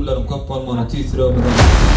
gullarym köp bolmagyny tüýsüregmeden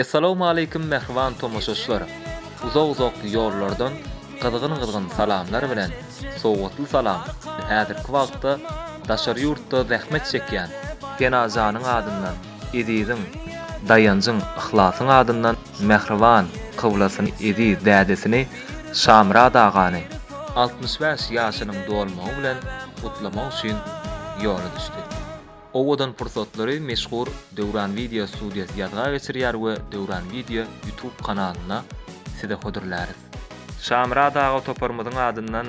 Assalamu alaykum mehriban tomoşaşlar. Uzak ýollardan gyzgyn salamlar bilen sowgatly salam. Häzirki wagtda daşary ýurtda zähmet çekýän genazanyň adyndan, ediziň, daýanjyň, ihlasyň adyndan mehriban kyblasyny edi dädesini Şamrad agany 65 ýaşynyň dolmagy bilen gutlamak üçin ýola düşdi. Owadan pursatlary meşhur Döwran Video Studiýasy ýazga geçirýär we Döwran Video YouTube kanalyna size hodurlarys. Şamrad aga toparmadyň adyndan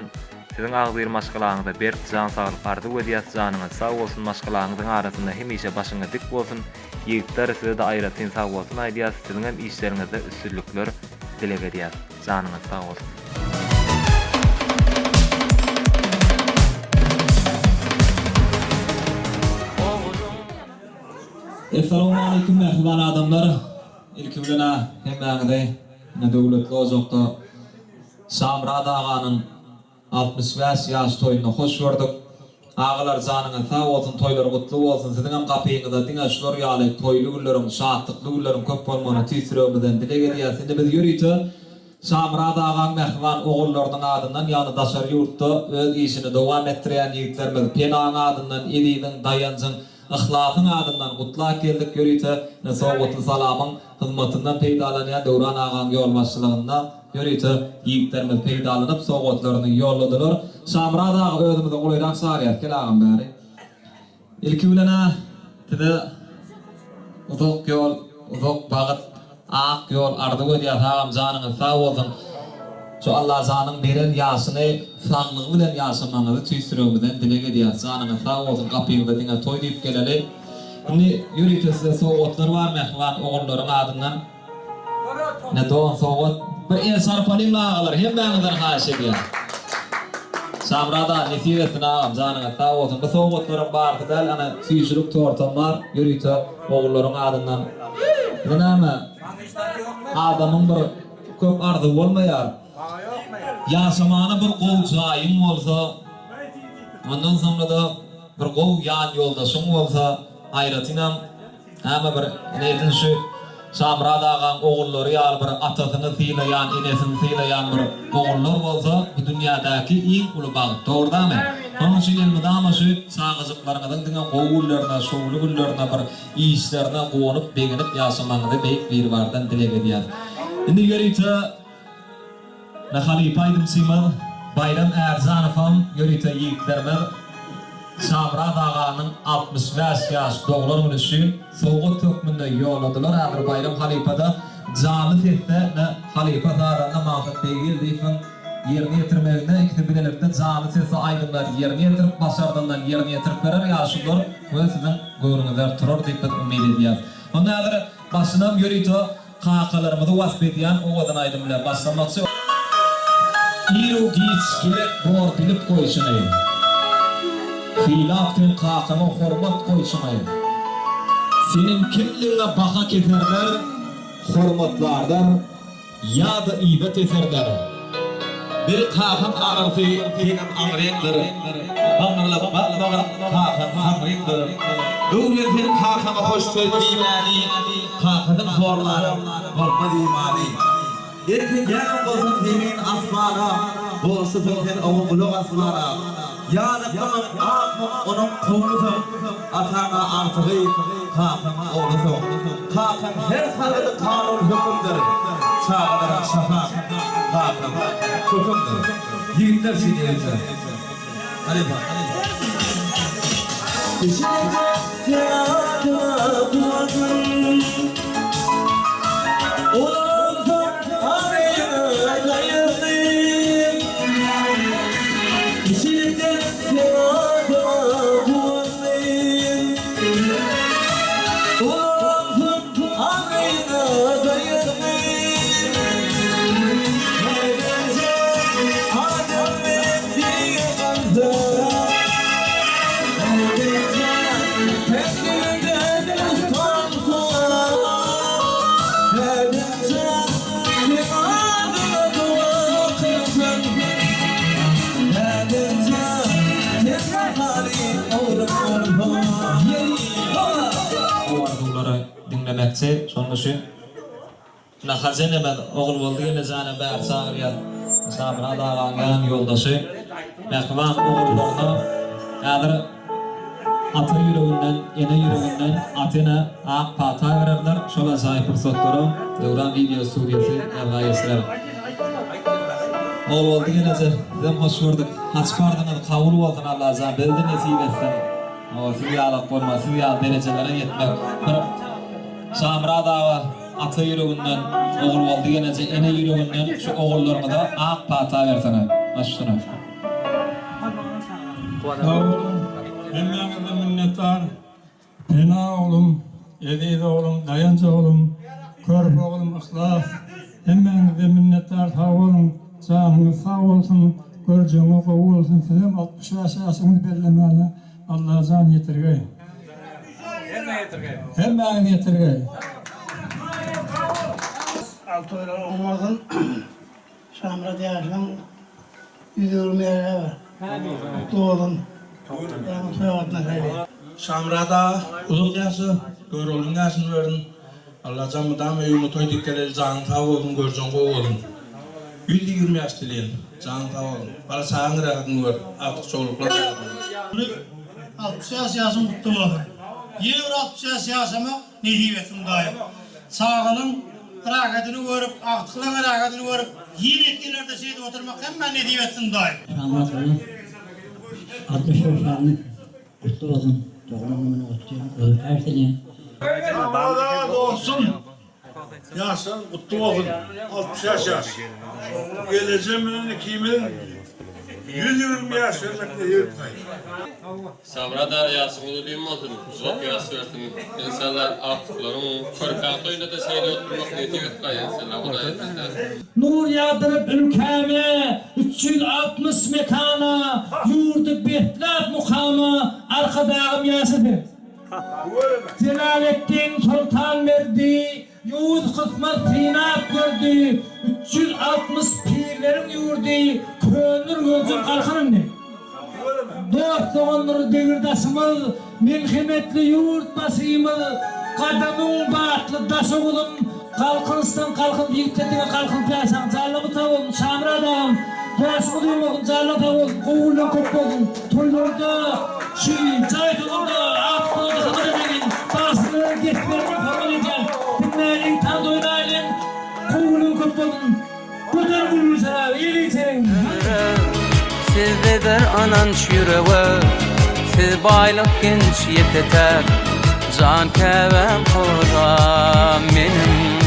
siziň agdyr maşgalaňyzda berk jan saglyk bardy we diýet janyňyz sag bolsun, maşgalaňyzyň arasynda hemişe başyňa dik bolsun, ýigitler size de aýratyn sag bolsun aýdýas, siziň hem işleriňizde üstünlikler dilek edýär. Janyňyz sag bolsun. Assalamu alaykum mehriban adamlar. İlki bilen hemmäňide döwletli ozakda Şamrad aganyň 65 ýaş toýuny hoş gördük. Agalar janyňyz sag bolsun, toýlar gutly bolsun. Siziň hem gapyňyzda diňeşler ýaly toýly günleriň, şadlykly günleriň köp bolmagyny tüýsüregmeden dilek edýär. Şimdi biz ýürüýte Şamrad agaň mehriban ogullarynyň adyndan ýani daşary ýurtda öz işini dowam etdirýän ýigitlerimiz Penaň adyndan, ediziň, daýanjyň ihlasın adından gutlak geldik görüyte sowgatly salamyň hyzmatyndan peýdalanýan Döwran agaň ýol başçylygynda görüyte ýigitlerimiz peýdalanyp sowgatlaryny ýolladylar. Şamrad aga özümizi goýrak sarýar kelagam bäri. Ilki bilen tide uzak ýol, uzak bagyt, ak ýol ardy ödýär hagam janyňyz sag bolsun. Şu Allah zanyň beren ýaşyny saglygy bilen ýaşamagyny tüýsüregmeden dilek edýär. Janyňyz sag bolsun, gapyňyzda diňe toý diýip geleli. Indi ýürüýte size sowgatlar bar mehriban ogullaryň adyndan. Ne doň sowgat bir el sarpalyň agalar hemmäňizden haýyş edýär. Şamrada nesiýetini agam janyňyz sag bolsun. Bu sowgatlaryň bardy däl ana tüýjülük tortam bar ýürüýte ogullaryň adyndan. Näme? Adamyň bir köp ardy bolmaýar. Yaşamana bir gow jaýyň bolsa, ondan soňra da bir gow ýan ýoldaşyň bolsa, aýratynam häme bir nädin şu Şamrad agaň ogullary ýaly bir atasyny sylaýan, enesini sylaýan bir ogullar bolsa, bu dünýädäki iň uly bagyt. Dogurdamy? Onuň üçin elmydama şu sagyjyklaryňyň diňe gowullarına, şowly gullarına bir işlerine gowunup, beginip ýaşamagyny beýik bir bardan dilek edýär. Indi ýörüýte Halipa Aydymsymy Bayram Erzanowyň ýörüýte ýigitlerimiz Şamrad aganyň 65 ýaş doglaryny üçin sowgat tökmünde ýoladylar. Häzir Bayram Halipada jany sesde Halipa zarana maksat beýil diýip ýerine ýetirmeginde ikisi bilelikde jany sesi aýdymlar ýerine ýetirip başardandan ýerine ýetirip berer ýaşylar we siziň göwrüňizde turur diýip umyt edýär. Onda häzir başynam ýörüýte kakalarymyzy wasp edýän owadan aýdym bilen başlamakçy. İru giç gerek bor bilip koyuşunay. Hilafın kakama hormat koyuşunay. Senin kimliğine baka keserler, hormatlardan ya da ibet eserler. Bir kakam ağırsı senin ağrıyakları. Anırla bakla kakam ağrıyakları. Doğruyan senin kakama hoş söz imani. Kakadın horları hormat imani. Erken yarın bolsun zemin asmana, bolsun sen oğun buluk asmana. Yarın onun konusu, atana artığı, kakama oğlusu. Kakam her sarılı kanun hükümdür. Çağılara şafak, kakama hükümdür. Yiğitler şidiyeti. Hadi bak. bilemekçi. Şonuň üçin Nahazene ben oğul boldy gene zana bäl sagyrýar. Samra dağan ýoldaşy Mehriban oğullarına häzir ata ýüreginden, ene ýüreginden atyna ak pata bererler. Şola zaý pursatlara Döwran video studiýasy ýargaýyslar. Oğul boldy gene zem hoş gördük. Haçpardyny kabul boldy Allah za bildi nesip etsin. O ýalyk bolmasy ýa derejelere ýetmek. Samra dağa ata ýüreginden oğul boldy gene ene ýüreginden şu oğullarına da ak pata bersene. Aşdyna. Hemmeňizde minnettar. Ena oğlum, Ediz oğlum, Dayanca oğlum, Körp oğlum, Ihlas. Hemmeňizde minnettar sağ olun. Canınız sağ olsun, görjüňiz gowy bolsun. Sizem 60 ýaşasyňyz bellemeli. Allah can ýetirgey. Hemmeňiz ýetirgey. Altoyla olmadın. Şamra diyarlan yüzürmeye var. Doğdun. Yani soyadına söyle. Şamrada uzun ýaşy, görüldüň ýaşyny berin. Allah jamydan öýüňe toýdyk geler, janyň sag bolsun, görjüň gowy bolsun. 120 ýaş dileýin, janyň sag bolsun. Bala sagyň rahatyny gör, atyk çoluklar. 60 yaşın kutlu olsun. Yeni bir 60 yaşama ne diyesin daim. Sağının rahatını görüp, aktıkların rahatını görüp, yeni etkilerde şeyde oturmak hemen ne diyesin daim. Rahmat olun. 60 yaşlarını kutlu olsun. Doğumunu kutluyorum. Ölüp erteleyin. Allah razı olsun. Yaşın kutlu olsun. 60 yaş. Geleceğimin, kimin 120 yaş vermekle yürütmeyin. Samra daryasy ululym bolsun, uzak ýas versin. İnsanlar aktyklaryň körkatoyna da seýle oturmak niyeti etmeýänler. Nur yağdırıp ülkeme 360 mekana yurdu betlap mukama arkadağım yasıdır. Celalettin Sultan verdi, Yavuz kısmet sinap gördü, 360 pirlerin yurdu, könür gözüm kalkanım ne? Dört soğanları devirdaşımız, merhametli yurtbaşımız, kadamın bağıtlı daşı olun, kalkınsın kalkın, yükletine kalkın piyasan, zarlamı tavulun, Samra'dan, yaşlı duymakın, zarla tavulun, kovulla köp olun, toylarda, Caytulunda, Aklı'da kadar edenin, basını, getlerini falan edeceğim, dinleyenin, tanıdı oynayın, kovulla köp olun, kudur bulur sana, iyiliği senin. Sizdedir ananç yüreği, siz baylık genç yeteter, can kevem koda menim.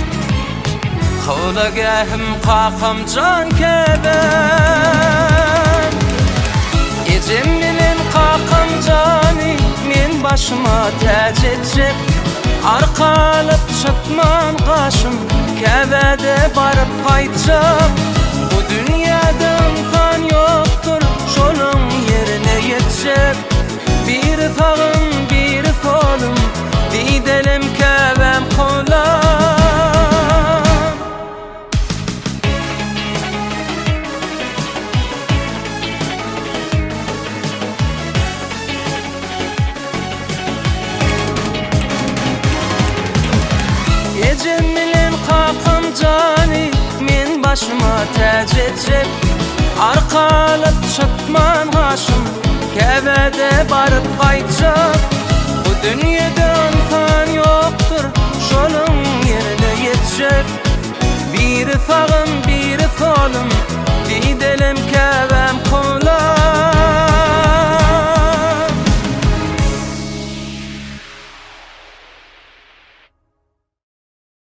Koda gehim kakam can kevem, ecem bilen kakam cani, men başıma tac edecek. Arkalıp çıkman kaşım, kevede barıp kaytacak. Bu dünyadan fan yoktur, şolun yerine yetecek. Bir fağım, bir folum, didelim kevem kolam. Ecem bilen kakam cani, men başıma tac edecek. Arkalıp çıkman haşım, kevede barıp